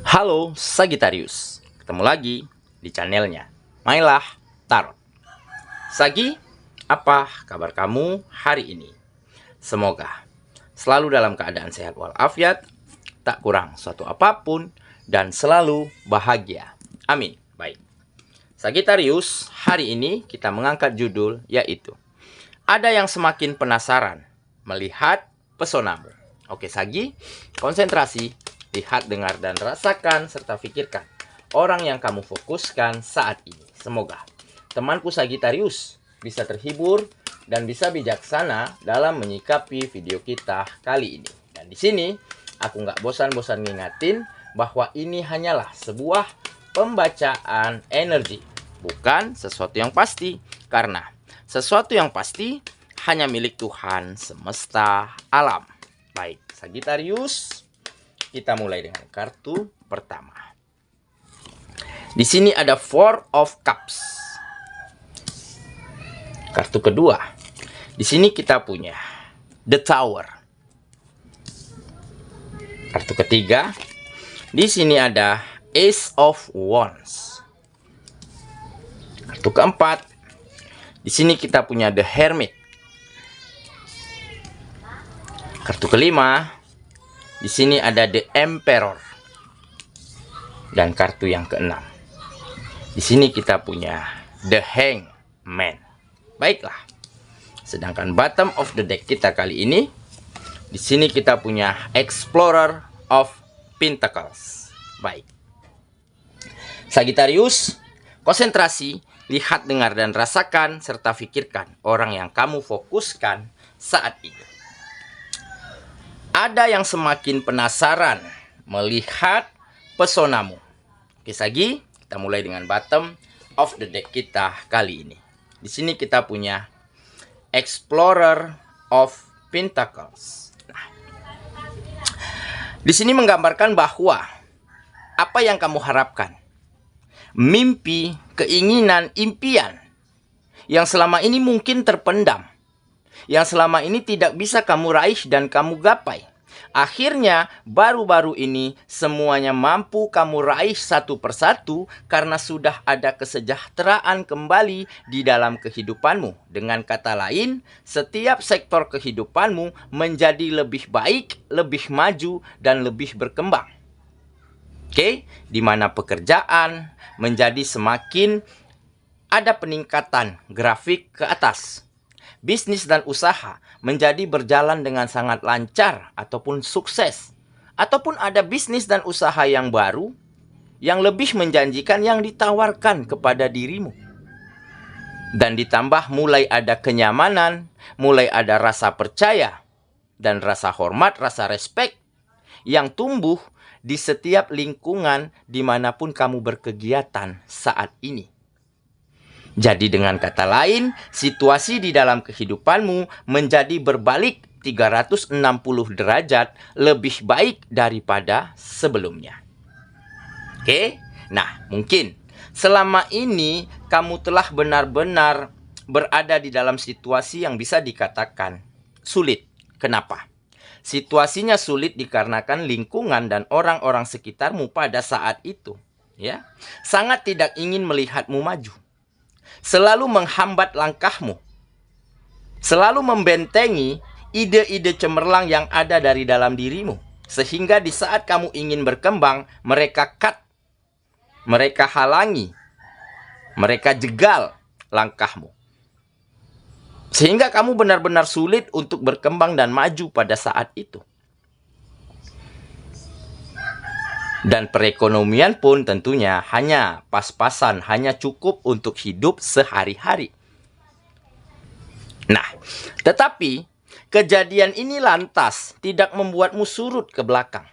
Halo Sagittarius, ketemu lagi di channelnya Mailah Tarot. Sagi, apa kabar kamu hari ini? Semoga selalu dalam keadaan sehat walafiat, tak kurang suatu apapun, dan selalu bahagia. Amin. Baik, Sagittarius, hari ini kita mengangkat judul yaitu ada yang semakin penasaran melihat pesonamu. Oke Sagi, konsentrasi, lihat, dengar, dan rasakan, serta pikirkan orang yang kamu fokuskan saat ini. Semoga temanku Sagittarius bisa terhibur dan bisa bijaksana dalam menyikapi video kita kali ini. Dan di sini aku nggak bosan-bosan ngingatin bahwa ini hanyalah sebuah pembacaan energi, bukan sesuatu yang pasti. Karena sesuatu yang pasti hanya milik Tuhan semesta alam. Baik, Sagittarius, kita mulai dengan kartu pertama. Di sini ada Four of Cups. Kartu kedua. Di sini kita punya The Tower. Kartu ketiga. Di sini ada Ace of Wands. Kartu keempat. Di sini kita punya The Hermit. Kartu kelima. Di sini ada The Emperor. Dan kartu yang keenam. Di sini kita punya The Hangman. Baiklah. Sedangkan bottom of the deck kita kali ini, di sini kita punya Explorer of Pentacles. Baik. Sagittarius, konsentrasi, lihat, dengar, dan rasakan, serta pikirkan orang yang kamu fokuskan saat ini. Ada yang semakin penasaran melihat pesonamu. Oke Sagi, kita mulai dengan bottom of the deck kita kali ini. Di sini kita punya Explorer of Pentacles. Nah, di sini menggambarkan bahwa apa yang kamu harapkan, mimpi, keinginan, impian yang selama ini mungkin terpendam, yang selama ini tidak bisa kamu raih dan kamu gapai, akhirnya baru-baru ini semuanya mampu kamu raih satu persatu karena sudah ada kesejahteraan kembali di dalam kehidupanmu. Dengan kata lain, setiap sektor kehidupanmu menjadi lebih baik, lebih maju, dan lebih berkembang. Oke, di mana pekerjaan menjadi semakin ada peningkatan grafik ke atas. Bisnis dan usaha menjadi berjalan dengan sangat lancar ataupun sukses. Ataupun ada bisnis dan usaha yang baru yang lebih menjanjikan yang ditawarkan kepada dirimu. Dan ditambah mulai ada kenyamanan, mulai ada rasa percaya dan rasa hormat, rasa respek yang tumbuh di setiap lingkungan dimanapun kamu berkegiatan saat ini. Jadi dengan kata lain, situasi di dalam kehidupanmu menjadi berbalik 360 derajat lebih baik daripada sebelumnya. Oke? Nah, mungkin selama ini kamu telah benar-benar berada di dalam situasi yang bisa dikatakan sulit. Kenapa? Situasinya sulit dikarenakan lingkungan dan orang-orang sekitarmu pada saat itu, ya, sangat tidak ingin melihatmu maju. Selalu menghambat langkahmu, selalu membentengi ide-ide cemerlang yang ada dari dalam dirimu, sehingga di saat kamu ingin berkembang, mereka cut, mereka halangi, mereka jegal langkahmu, sehingga kamu benar-benar sulit untuk berkembang dan maju pada saat itu. Dan perekonomian pun tentunya hanya pas-pasan, hanya cukup untuk hidup sehari-hari. Nah, tetapi kejadian ini lantas tidak membuatmu surut ke belakang.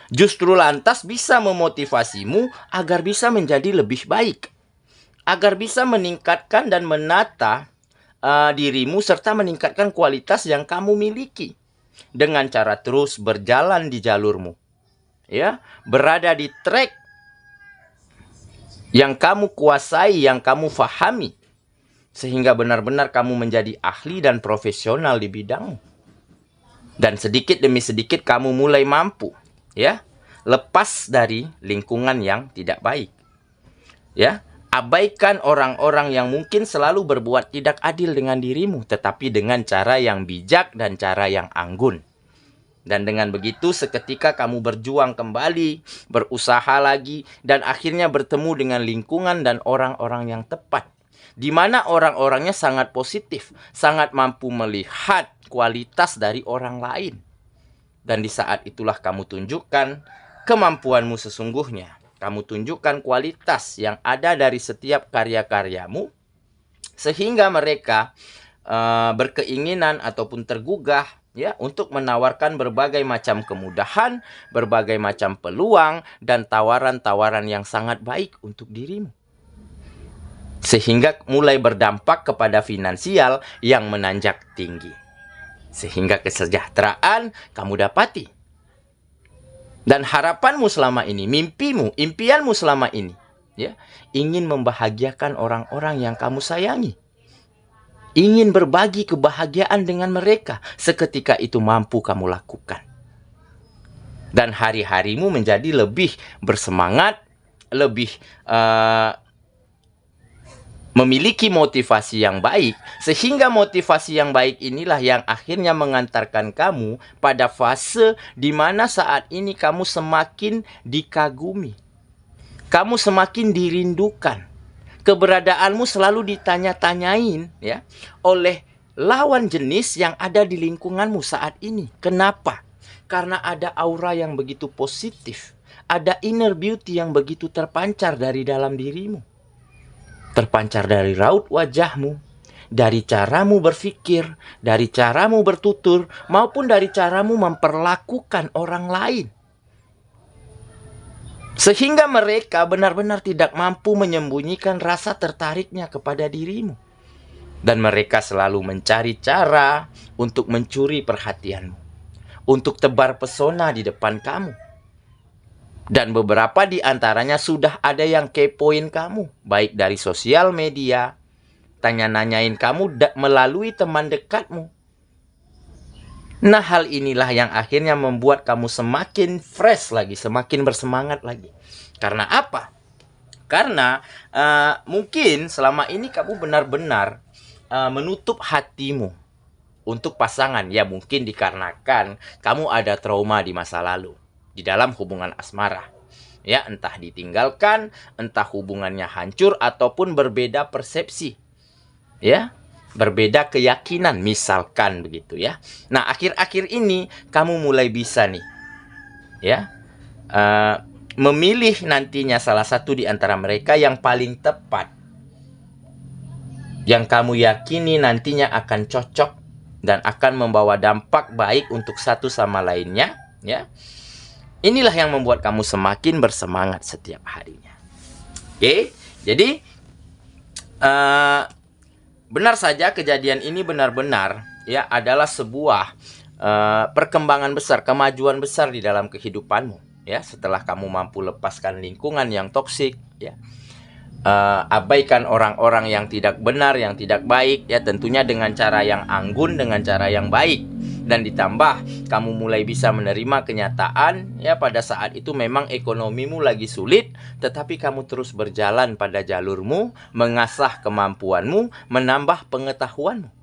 Justru lantas bisa memotivasimu agar bisa menjadi lebih baik. Agar bisa meningkatkan dan menata dirimu serta meningkatkan kualitas yang kamu miliki. Dengan cara terus berjalan di jalurmu. Ya, berada di track yang kamu kuasai, yang kamu fahami, sehingga benar-benar kamu menjadi ahli dan profesional di bidangmu. Dan sedikit demi sedikit kamu mulai mampu, ya, lepas dari lingkungan yang tidak baik. Ya, abaikan orang-orang yang mungkin selalu berbuat tidak adil dengan dirimu, tetapi dengan cara yang bijak dan cara yang anggun. Dan dengan begitu seketika kamu berjuang kembali, berusaha lagi, dan akhirnya bertemu dengan lingkungan dan orang-orang yang tepat, di mana orang-orangnya sangat positif, sangat mampu melihat kualitas dari orang lain. Dan di saat itulah kamu tunjukkan kemampuanmu sesungguhnya. Kamu tunjukkan kualitas yang ada dari setiap karya-karyamu, sehingga mereka berkeinginan ataupun tergugah ya untuk menawarkan berbagai macam kemudahan, berbagai macam peluang, dan tawaran-tawaran yang sangat baik untuk dirimu. Sehingga mulai berdampak kepada finansial yang menanjak tinggi. Sehingga kesejahteraan kamu dapati. Dan harapanmu selama ini, mimpimu, impianmu selama ini, ya, ingin membahagiakan orang-orang yang kamu sayangi. Ingin berbagi kebahagiaan dengan mereka, seketika itu mampu kamu lakukan. Dan hari-harimu menjadi lebih bersemangat, lebih memiliki motivasi yang baik, sehingga motivasi yang baik inilah yang akhirnya mengantarkan kamu pada fase di mana saat ini kamu semakin dikagumi, kamu semakin dirindukan. Keberadaanmu selalu ditanya-tanyain ya oleh lawan jenis yang ada di lingkunganmu saat ini. Kenapa? Karena ada aura yang begitu positif, ada inner beauty yang begitu terpancar dari dalam dirimu. Terpancar dari raut wajahmu, dari caramu berpikir, dari caramu bertutur, maupun dari caramu memperlakukan orang lain. Sehingga mereka benar-benar tidak mampu menyembunyikan rasa tertariknya kepada dirimu. Dan mereka selalu mencari cara untuk mencuri perhatianmu, untuk tebar pesona di depan kamu. Dan beberapa di antaranya sudah ada yang kepoin kamu, baik dari sosial media, tanya-nanyain kamu melalui teman dekatmu. Nah, hal inilah yang akhirnya membuat kamu semakin fresh lagi, semakin bersemangat lagi. Karena apa? Karena mungkin selama ini kamu benar-benar menutup hatimu untuk pasangan. Ya, mungkin dikarenakan kamu ada trauma di masa lalu, di dalam hubungan asmara. Ya, entah ditinggalkan, entah hubungannya hancur, ataupun berbeda persepsi. Ya, berbeda keyakinan misalkan begitu ya. Nah, akhir-akhir ini kamu mulai bisa nih ya memilih nantinya salah satu di antara mereka yang paling tepat, yang kamu yakini nantinya akan cocok dan akan membawa dampak baik untuk satu sama lainnya ya. Inilah yang membuat kamu semakin bersemangat setiap harinya. Oke, jadi benar saja kejadian ini benar-benar ya adalah sebuah perkembangan besar, kemajuan besar di dalam kehidupanmu ya. Setelah kamu mampu lepaskan lingkungan yang toksik ya, abaikan orang-orang yang tidak benar, yang tidak baik ya, tentunya dengan cara yang anggun, dengan cara yang baik. Dan ditambah kamu mulai bisa menerima kenyataan ya, pada saat itu memang ekonomimu lagi sulit, tetapi kamu terus berjalan pada jalurmu, mengasah kemampuanmu, menambah pengetahuanmu.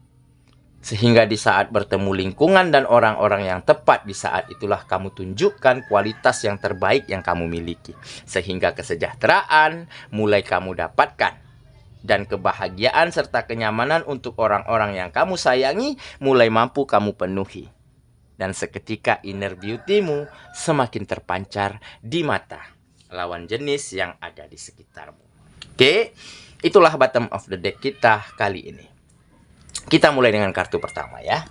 Sehingga di saat bertemu lingkungan dan orang-orang yang tepat, di saat itulah kamu tunjukkan kualitas yang terbaik yang kamu miliki. Sehingga kesejahteraan mulai kamu dapatkan. Dan kebahagiaan serta kenyamanan untuk orang-orang yang kamu sayangi mulai mampu kamu penuhi. Dan seketika inner beauty-mu semakin terpancar di mata lawan jenis yang ada di sekitarmu. Oke, itulah bottom of the deck kita kali ini. Kita mulai dengan kartu pertama ya.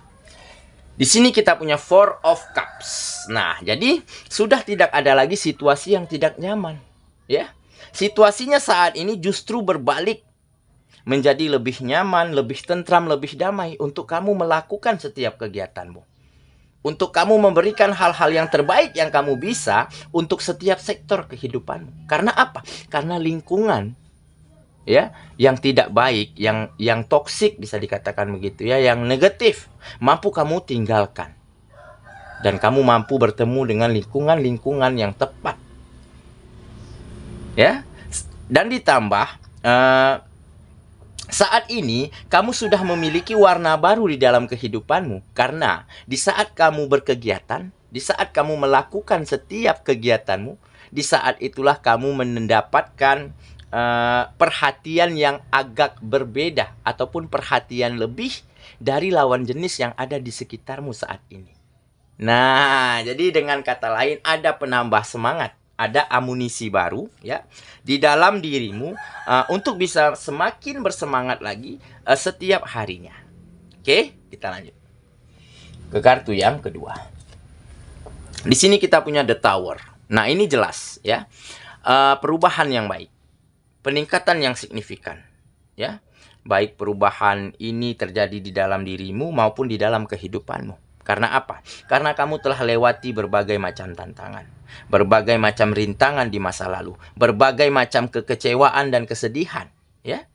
Di sini kita punya Four of Cups. Nah, jadi sudah tidak ada lagi situasi yang tidak nyaman ya. Situasinya saat ini justru berbalik menjadi lebih nyaman, lebih tentram, lebih damai untuk kamu melakukan setiap kegiatanmu. Untuk kamu memberikan hal-hal yang terbaik yang kamu bisa untuk setiap sektor kehidupanmu. Karena apa? Karena lingkungan ya yang tidak baik, yang toksik bisa dikatakan begitu ya, yang negatif mampu kamu tinggalkan. dan kamu mampu bertemu dengan lingkungan-lingkungan yang tepat. Ya. Dan ditambah saat ini kamu sudah memiliki warna baru di dalam kehidupanmu, karena di saat kamu berkegiatan, di saat kamu melakukan setiap kegiatanmu, di saat itulah kamu mendapatkan perhatian yang agak berbeda ataupun perhatian lebih dari lawan jenis yang ada di sekitarmu saat ini. Nah, jadi dengan kata lain ada penambah semangat, ada amunisi baru ya di dalam dirimu untuk bisa semakin bersemangat lagi setiap harinya. Oke, kita lanjut ke kartu yang kedua. Di sini kita punya The Tower. Nah, ini jelas ya, perubahan yang baik, peningkatan yang signifikan ya. Baik perubahan ini terjadi di dalam dirimu maupun di dalam kehidupanmu. Karena apa? Karena kamu telah lewati berbagai macam tantangan, berbagai macam rintangan di masa lalu, berbagai macam kekecewaan dan kesedihan ya.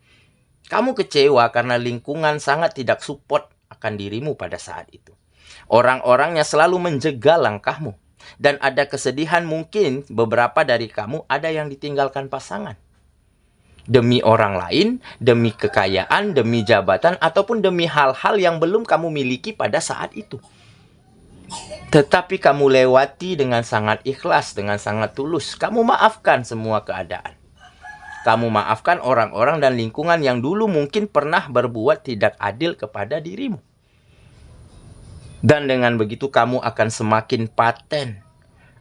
Kamu kecewa karena lingkungan sangat tidak support akan dirimu pada saat itu. Orang-orangnya selalu menjegal langkahmu. Dan ada kesedihan, mungkin beberapa dari kamu ada yang ditinggalkan pasangan. Demi orang lain, demi kekayaan, demi jabatan, ataupun demi hal-hal yang belum kamu miliki pada saat itu. Tetapi kamu lewati dengan sangat ikhlas, dengan sangat tulus. Kamu maafkan semua keadaan. Kamu maafkan orang-orang dan lingkungan yang dulu mungkin pernah berbuat tidak adil kepada dirimu. Dan dengan begitu kamu akan semakin paten,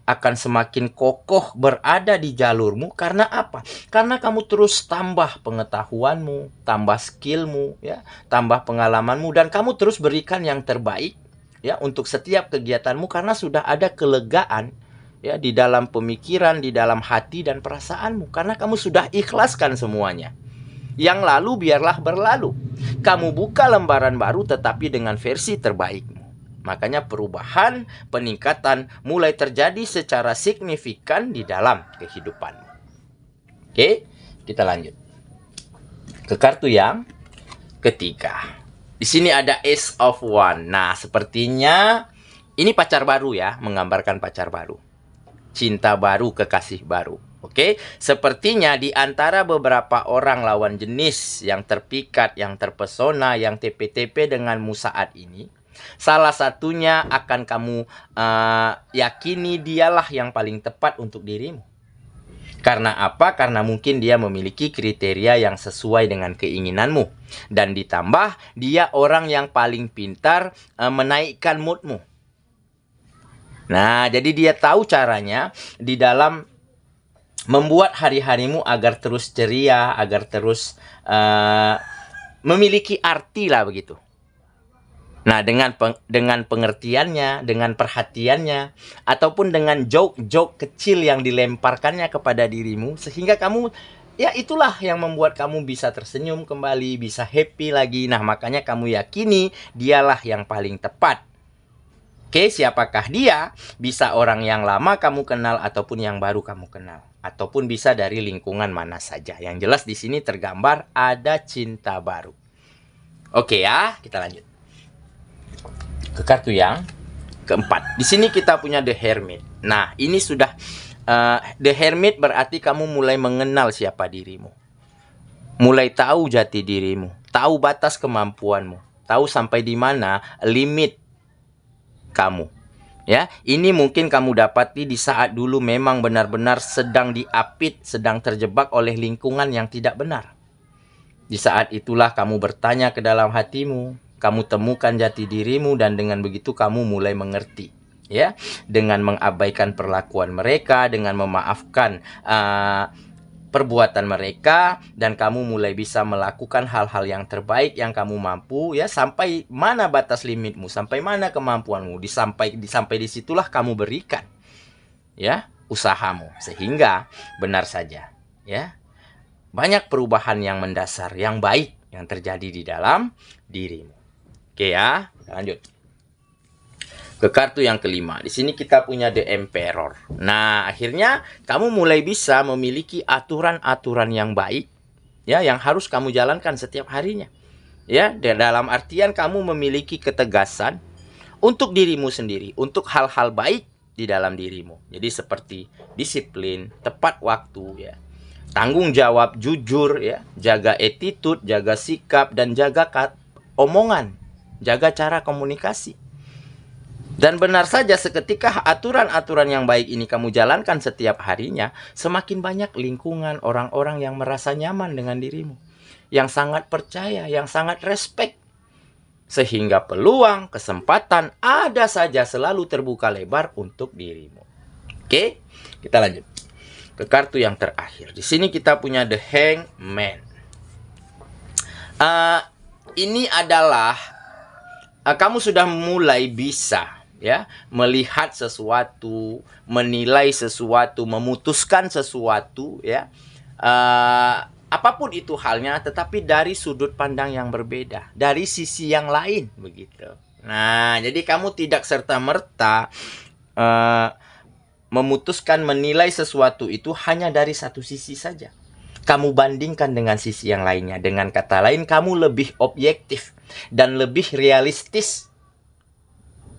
akan semakin kokoh berada di jalurmu. Karena apa? Karena kamu terus tambah pengetahuanmu, tambah skillmu, ya, tambah pengalamanmu, dan kamu terus berikan yang terbaik ya untuk setiap kegiatanmu, karena sudah ada kelegaan ya di dalam pemikiran, di dalam hati dan perasaanmu, karena kamu sudah ikhlaskan semuanya. Yang lalu biarlah berlalu. Kamu buka lembaran baru tetapi dengan versi terbaikmu. Makanya perubahan, peningkatan mulai terjadi secara signifikan di dalam kehidupanmu. Oke, kita lanjut ke kartu yang ketiga. Di sini ada Ace of Wands. Nah, sepertinya ini pacar baru ya, menggambarkan pacar baru. Cinta baru, kekasih baru. Oke, sepertinya di antara beberapa orang lawan jenis yang terpikat, yang terpesona, yang TP-TP denganmu saat ini, salah satunya akan kamu yakini dialah yang paling tepat untuk dirimu. Karena apa? Karena mungkin dia memiliki kriteria yang sesuai dengan keinginanmu. Dan ditambah dia orang yang paling pintar menaikkan moodmu. Nah, jadi dia tahu caranya di dalam membuat hari-harimu agar terus ceria, agar terus memiliki arti lah begitu. Nah, dengan pengertiannya, dengan perhatiannya, ataupun dengan joke-joke kecil yang dilemparkannya kepada dirimu, sehingga kamu, ya itulah yang membuat kamu bisa tersenyum kembali, bisa happy lagi. Nah, makanya kamu yakini dialah yang paling tepat. Oke, siapakah dia? Bisa orang yang lama kamu kenal ataupun yang baru kamu kenal, ataupun bisa dari lingkungan mana saja. Yang jelas di sini tergambar ada cinta baru. Oke ya, kita lanjut ke kartu yang keempat. Di sini kita punya The Hermit. Nah, ini sudah The Hermit berarti kamu mulai mengenal siapa dirimu. Mulai tahu jati dirimu, tahu batas kemampuanmu, tahu sampai di mana limit kamu. Ya, ini mungkin kamu dapati di saat dulu memang benar-benar sedang diapit, sedang terjebak oleh lingkungan yang tidak benar. Di saat itulah kamu bertanya ke dalam hatimu, kamu temukan jati dirimu, dan dengan begitu kamu mulai mengerti, ya, dengan mengabaikan perlakuan mereka, dengan memaafkan perbuatan mereka, dan kamu mulai bisa melakukan hal-hal yang terbaik yang kamu mampu, ya, sampai mana batas limitmu, sampai mana kemampuanmu, sampai disitulah kamu berikan, ya, usahamu, sehingga benar saja, ya, banyak perubahan yang mendasar, yang baik yang terjadi di dalam dirimu. Oke ya, lanjut ke kartu yang kelima. Di sini kita punya The Emperor. Nah, akhirnya kamu mulai bisa memiliki aturan-aturan yang baik, ya, yang harus kamu jalankan setiap harinya. Ya, dalam artian kamu memiliki ketegasan untuk dirimu sendiri, untuk hal-hal baik di dalam dirimu. Jadi seperti disiplin, tepat waktu, ya, tanggung jawab, jujur, ya, jaga attitude, jaga sikap, dan jaga omongan, jaga cara komunikasi. Dan benar saja seketika aturan-aturan yang baik ini kamu jalankan setiap harinya, semakin banyak lingkungan orang-orang yang merasa nyaman dengan dirimu, yang sangat percaya, yang sangat respect. Sehingga peluang, kesempatan ada saja selalu terbuka lebar untuk dirimu. Oke, kita lanjut ke kartu yang terakhir. Di sini kita punya The Hangman. Ini adalah kamu sudah mulai bisa, ya, melihat sesuatu, menilai sesuatu, memutuskan sesuatu, ya, apapun itu halnya, tetapi dari sudut pandang yang berbeda, dari sisi yang lain, begitu. Nah, jadi kamu tidak serta-merta memutuskan, menilai sesuatu itu hanya dari satu sisi saja. Kamu bandingkan dengan sisi yang lainnya. Dengan kata lain, kamu lebih objektif dan lebih realistis,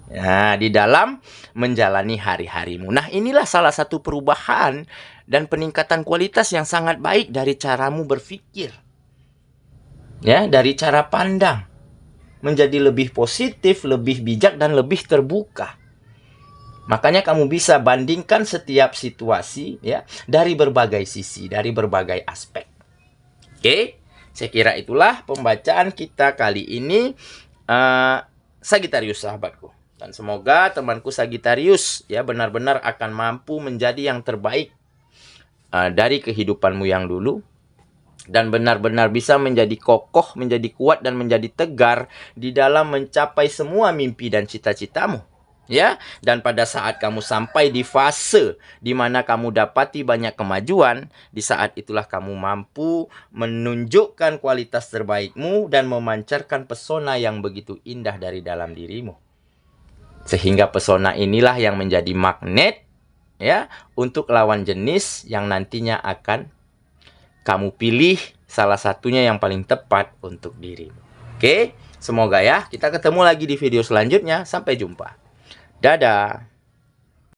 nah, di dalam menjalani hari-harimu. Nah, inilah salah satu perubahan dan peningkatan kualitas yang sangat baik dari caramu berpikir, ya, dari cara pandang, menjadi lebih positif, lebih bijak, dan lebih terbuka. Makanya kamu bisa bandingkan setiap situasi, ya, dari berbagai sisi, dari berbagai aspek. Oke, saya kira itulah pembacaan kita kali ini, Sagittarius sahabatku. Dan semoga temanku Sagittarius, ya, benar-benar akan mampu menjadi yang terbaik dari kehidupanmu yang dulu, dan benar-benar bisa menjadi kokoh, menjadi kuat, dan menjadi tegar di dalam mencapai semua mimpi dan cita-citamu, ya. Dan pada saat kamu sampai di fase di mana kamu dapati banyak kemajuan, di saat itulah kamu mampu menunjukkan kualitas terbaikmu dan memancarkan pesona yang begitu indah dari dalam dirimu. Sehingga pesona inilah yang menjadi magnet, ya, untuk lawan jenis yang nantinya akan kamu pilih salah satunya yang paling tepat untuk dirimu. Oke, semoga, ya, kita ketemu lagi di video selanjutnya. Sampai jumpa. Dadah.